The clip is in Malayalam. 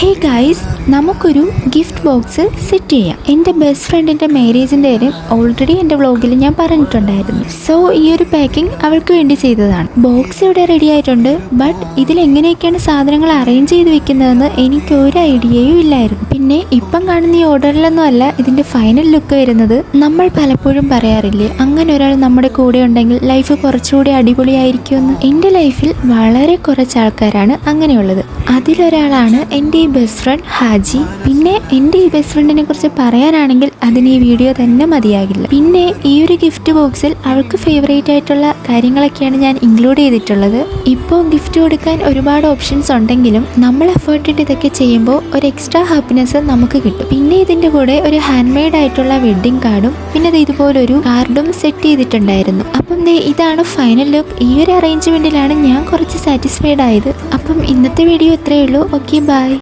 ഹേ ഗൈസ്, നമുക്കൊരു ഗിഫ്റ്റ് ബോക്സ് സെറ്റ് ചെയ്യാം. എൻ്റെ ബെസ്റ്റ് ഫ്രണ്ടിൻ്റെ മാരേജിൻ്റെ കാര്യം ഓൾറെഡി എൻ്റെ വ്ളോഗിൽ ഞാൻ പറഞ്ഞിട്ടുണ്ടായിരുന്നു. സോ ഈ ഒരു പാക്കിംഗ് അവൾക്ക് വേണ്ടി ചെയ്തതാണ്. ബോക്സ് ഇവിടെ റെഡി ആയിട്ടുണ്ട്. ബട്ട് ഇതിലെങ്ങനെയൊക്കെയാണ് സാധനങ്ങൾ അറേഞ്ച് ചെയ്ത് വെക്കുന്നതെന്ന് എനിക്ക് ഒരു ഐഡിയയും ഇല്ലായിരുന്നു. പിന്നെ ഇപ്പം കാണുന്ന ഈ ഓർഡറിലൊന്നും അല്ല ഇതിൻ്റെ ഫൈനൽ ലുക്ക് വരുന്നത്. നമ്മൾ പലപ്പോഴും പറയാറില്ലേ, അങ്ങനെ ഒരാൾ നമ്മുടെ കൂടെ ഉണ്ടെങ്കിൽ ലൈഫ് കുറച്ചുകൂടി അടിപൊളിയായിരിക്കുമെന്ന്. എൻ്റെ ലൈഫിൽ വളരെ കുറച്ച് ആൾക്കാരാണ് അങ്ങനെയുള്ളത്. അതിലൊരാളാണ് എൻ്റെ ഈ ബെസ്റ്റ് ഫ്രണ്ട് ഹാജി. പിന്നെ എൻ്റെ ഈ ബെസ്റ്റ് ഫ്രണ്ടിനെ കുറിച്ച് പറയാനാണെങ്കിൽ അതിന് ഈ വീഡിയോ തന്നെ മതിയാകില്ല. പിന്നെ ഈ ഒരു ഗിഫ്റ്റ് ബോക്സിൽ അവൾക്ക് ഫേവറേറ്റ് ആയിട്ടുള്ള കാര്യങ്ങളൊക്കെയാണ് ഞാൻ ഇൻക്ലൂഡ് ചെയ്തിട്ടുള്ളത്. ഇപ്പോൾ ഗിഫ്റ്റ് കൊടുക്കാൻ ഒരുപാട് ഓപ്ഷൻസ് ഉണ്ടെങ്കിലും നമ്മൾ എഫേർട്ട് ഇട്ട് ഇതൊക്കെ ചെയ്യുമ്പോൾ ഒരു എക്സ്ട്രാ ഹാപ്പിനെസ് നമുക്ക് കിട്ടും. പിന്നെ ഇതിൻ്റെ കൂടെ ഒരു ഹാൻഡ് മെയ്ഡ് ആയിട്ടുള്ള വെഡ്ഡിംഗ് കാർഡും പിന്നെ ഇതുപോലൊരു കാർഡും സെറ്റ് ചെയ്തിട്ടുണ്ടായിരുന്നു. അപ്പം ഇതാണ് ഫൈനൽ ലുക്ക്. ഈ ഒരു അറേഞ്ച്മെൻറ്റിലാണ് ഞാൻ കുറച്ച് സാറ്റിസ്ഫൈഡ് ആയത്. അപ്പം ഇന്നത്തെ വീഡിയോ ഇത്രയേ ഉള്ളൂ. Okay, by.